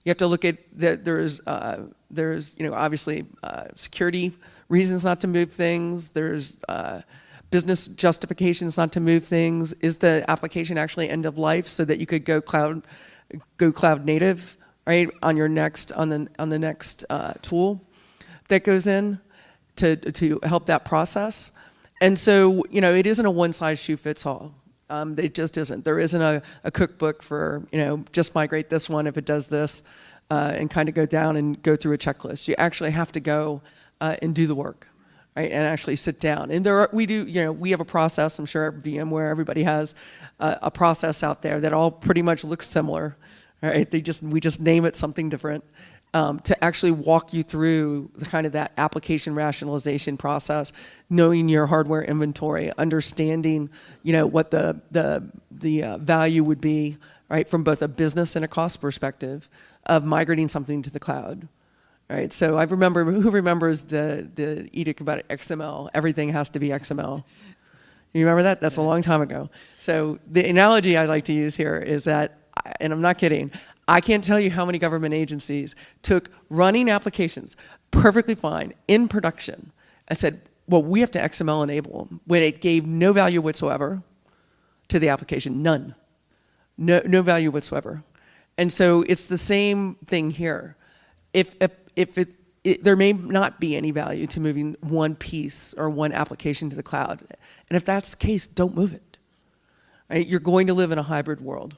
You have to look at there's you know, obviously security reasons not to move things. There's business justifications not to move things. Is the application actually end of life so that you could go cloud native, right? On your next on the next tool that goes in to help that process. And so, you know, it isn't a one size shoe fits all. It just isn't. There isn't a cookbook for, you know, just migrate this one if it does this and kind of go down and go through a checklist. You actually have to go and do the work, right, and actually sit down. And we have a process, I'm sure at VMware everybody has a process out there that all pretty much looks similar, right? We just name it something different. To actually walk you through the kind of that application rationalization process, knowing your hardware inventory, understanding, what the value would be, right, from both a business and a cost perspective of migrating something to the cloud, right? So who remembers the edict about XML? Everything has to be XML. You remember that? That's a long time ago. So the analogy I like to use here is that, and I'm not kidding, I can't tell you how many government agencies took running applications perfectly fine in production and said, well, we have to XML enable them when it gave no value whatsoever to the application, none. No value whatsoever. And so it's the same thing here. If there may not be any value to moving one piece or one application to the cloud. And if that's the case, don't move it. Right? You're going to live in a hybrid world.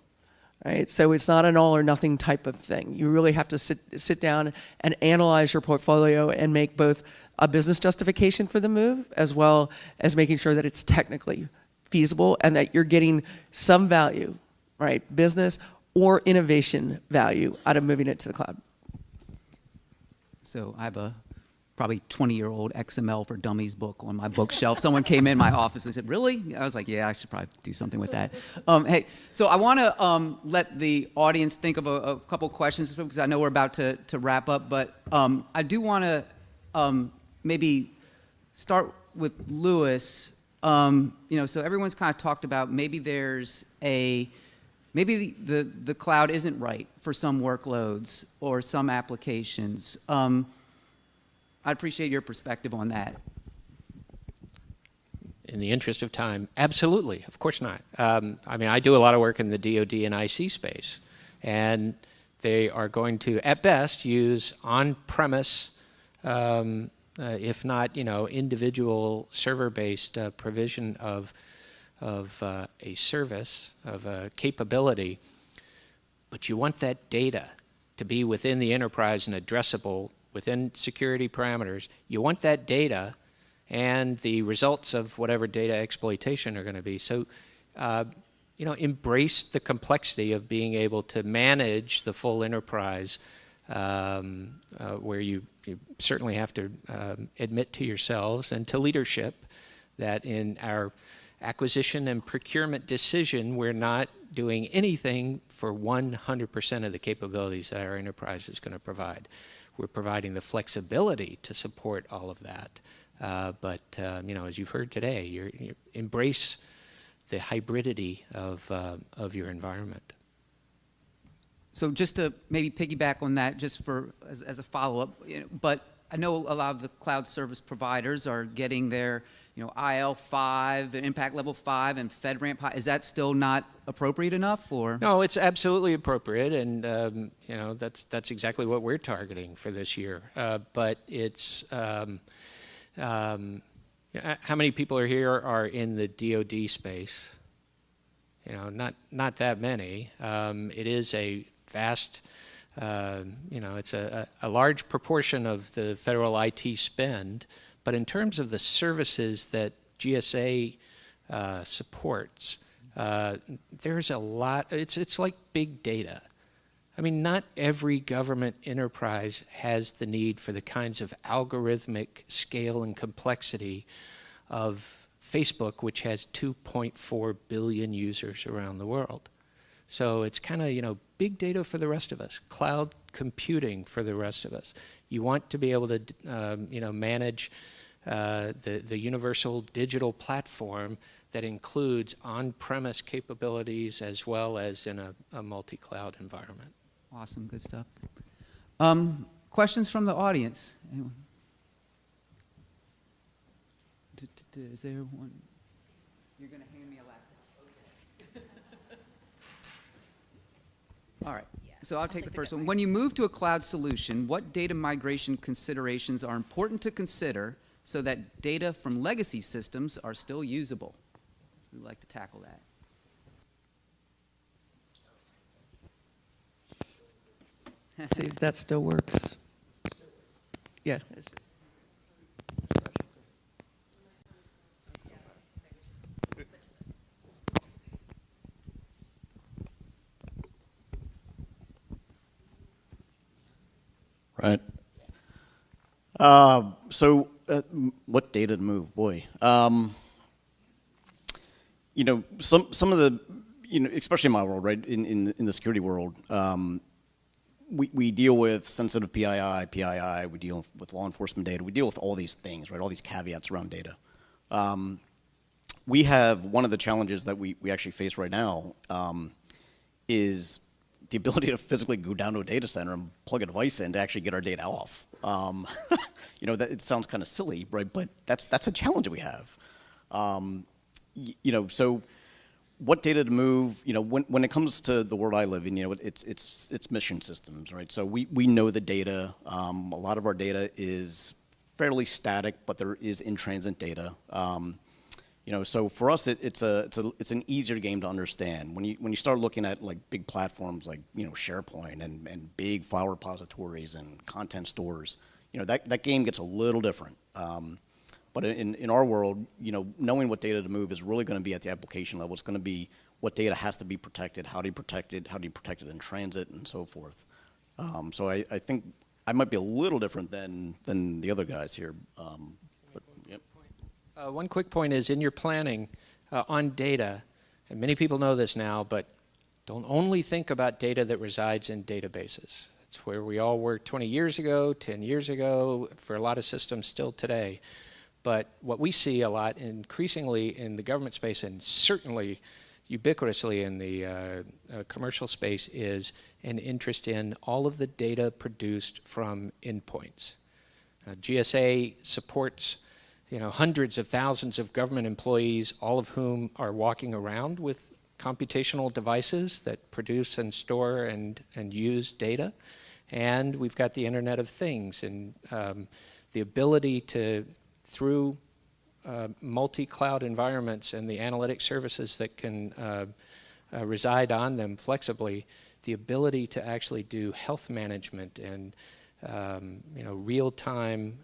Right? So it's not an all or nothing type of thing. You really have to sit down and analyze your portfolio and make both a business justification for the move as well as making sure that it's technically feasible and that you're getting some value, right? Business or innovation value out of moving it to the cloud. So I have a probably 20-year-old XML for Dummies book on my bookshelf. Someone came in my office and said, really? I was like, yeah, I should probably do something with that. Hey, so I want to let the audience think of a couple questions because I know we're about to wrap up, but I do want to maybe start with Lewis. So everyone's kind of talked about maybe the cloud isn't right for some workloads or some applications. I'd appreciate your perspective on that. In the interest of time, absolutely, of course not. I do a lot of work in the DoD and IC space, and they are going to, at best, use on-premise, if not, individual server-based provision of a service, of a capability. But you want that data to be within the enterprise and addressable within security parameters. You want that data and the results of whatever data exploitation are going to be. So, embrace the complexity of being able to manage the full enterprise, where you certainly have to admit to yourselves and to leadership that in our acquisition and procurement decision, we're not doing anything for 100% of the capabilities that our enterprise is going to provide. We're providing the flexibility to support all of that. But as you've heard today, you embrace the hybridity of your environment. So just to maybe piggyback on that, just as a follow-up, but I know a lot of the cloud service providers are getting their IL5, Impact Level 5, and FedRAMP high. Is that still not appropriate enough, or? No, it's absolutely appropriate, and that's exactly what we're targeting for this year. But it's how many people are here are in the DoD space? Not that many. It is a vast, it's a large proportion of the federal IT spend. But in terms of the services that GSA supports, there's a lot. It's like big data. Not every government enterprise has the need for the kinds of algorithmic scale and complexity of Facebook, which has 2.4 billion users around the world. So it's kind of, big data for the rest of us, cloud computing for the rest of us. You want to be able to, manage the universal digital platform that includes on-premise capabilities as well as in a multi-cloud environment. Awesome, good stuff. Questions from the audience? Anyone? Is there one? You're going to hand me a laptop. Okay. All right. So I'll take the first one. When you move to a cloud solution, what data migration considerations are important to consider so that data from legacy systems are still usable? We'd like to tackle that. See if that still works. Yeah. It's just right? What data to move? Boy. Some of the, especially in my world, right, in the security world, we deal with sensitive PII, we deal with law enforcement data, we deal with all these things, right, all these caveats around data. We have one of the challenges that we actually face right now is the ability to physically go down to a data center and plug a device in to actually get our data off. That it sounds kind of silly, right? But that's a challenge that we have. So what data to move? When it comes to the world I live in, it's mission systems, right? So we know the data. A lot of our data is fairly static, but there is in-transit data. So for us, it's an easier game to understand. When you start looking at like big platforms like SharePoint and big file repositories and content stores, that game gets a little different. But in our world, knowing what data to move is really going to be at the application level. It's going to be what data has to be protected, how do you protect it, in transit, and so forth. So I think I might be a little different than the other guys here. Yep. One quick point is in your planning on data, and many people know this now, but don't only think about data that resides in databases. It's where we all were 20 years ago, 10 years ago, for a lot of systems still today. But what we see a lot increasingly in the government space and certainly ubiquitously in the commercial space is an interest in all of the data produced from endpoints. GSA supports hundreds of thousands of government employees, all of whom are walking around with computational devices that produce and store and use data. And we've got the Internet of Things and the ability to, through multi-cloud environments and the analytic services that can reside on them flexibly, the ability to actually do health management and real-time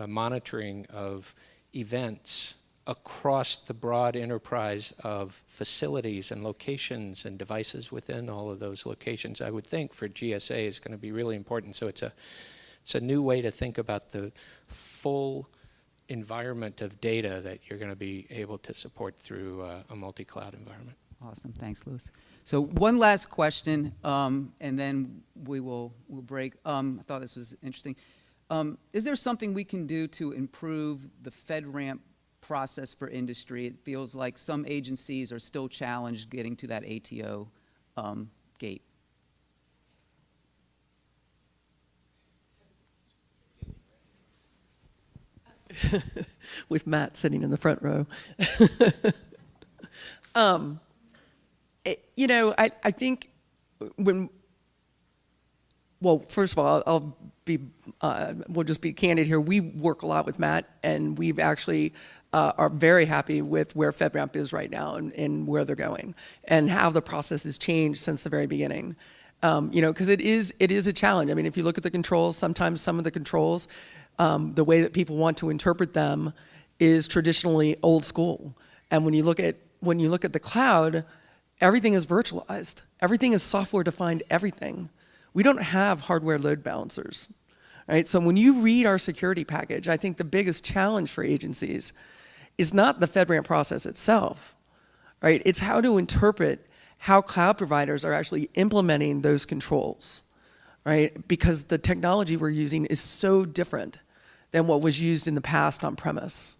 monitoring of events across the broad enterprise of facilities and locations and devices within all of those locations, I would think for GSA is going to be really important. So it's a new way to think about the full environment of data that you're going to be able to support through a multi-cloud environment. Awesome, thanks, Louis. So one last question, and then we'll break. I thought this was interesting. Is there something we can do to improve the FedRAMP process for industry? It feels like some agencies are still challenged getting to that ATO gate. With Matt sitting in the front row. I think first of all, we'll just be candid here. We work a lot with Matt, and we've actually are very happy with where FedRAMP is right now and where they're going and how the process has changed since the very beginning. Because it is a challenge. I mean, if you look at the controls, sometimes some of the controls, the way that people want to interpret them is traditionally old school. And when you look at the cloud, everything is virtualized. Everything is software-defined everything. We don't have hardware load balancers, right? So when you read our security package, I think the biggest challenge for agencies is not the FedRAMP process itself, right? It's how to interpret how cloud providers are actually implementing those controls, right? Because the technology we're using is so different than what was used in the past on-premise.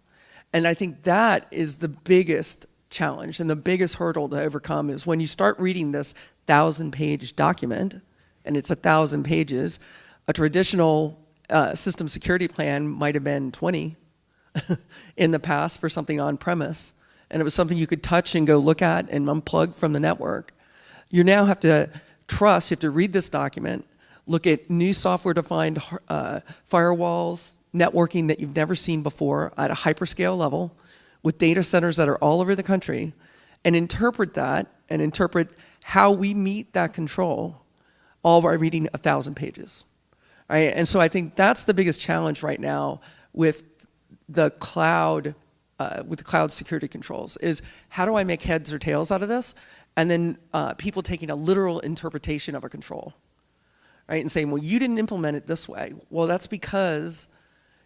And I think that is the biggest challenge and the biggest hurdle to overcome is when you start reading this 1,000-page document, and it's 1,000 pages, a traditional system security plan might have been 20 in the past for something on-premise, and it was something you could touch and go look at and unplug from the network. You now have to trust, you have to read this document, look at new software-defined firewalls, networking that you've never seen before at a hyperscale level with data centers that are all over the country, and interpret that and interpret how we meet that control all by reading 1,000 pages. Right? And so I think that's the biggest challenge right now with the cloud security controls is how do I make heads or tails out of this? And then people taking a literal interpretation of a control. right? And saying, well, you didn't implement it this way. Well, that's because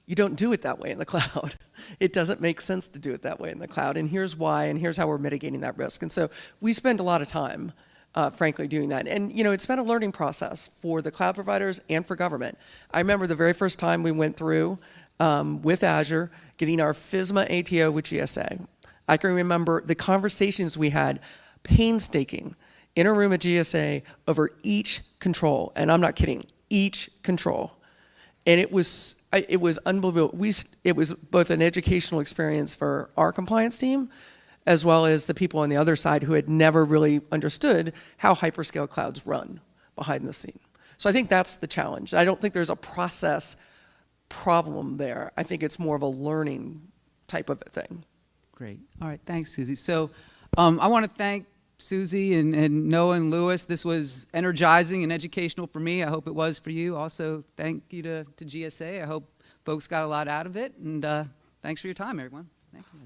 you don't do it that way in the cloud. It doesn't make sense to do it that way in the cloud, and here's why, and here's how we're mitigating that risk. And so we spend a lot of time, frankly, doing that. And, you know, it's been a learning process for the cloud providers and for government. I remember the very first time we went through with Azure, getting our FISMA ATO with GSA. I can remember the conversations we had, painstaking, in a room at GSA over each control, and I'm not kidding, each control. And it was unbelievable. It was both an educational experience for our compliance team, as well as the people on the other side who had never really understood how hyperscale clouds run behind the scene. So I think that's the challenge. I don't think there's a process problem there. I think it's more of a learning type of a thing. Great. All right. Thanks, Susie. So I want to thank Susie and Noah and Lewis. This was energizing and educational for me. I hope it was for you. Also, thank you to GSA. I hope folks got a lot out of it. And thanks for your time, everyone. Thank you.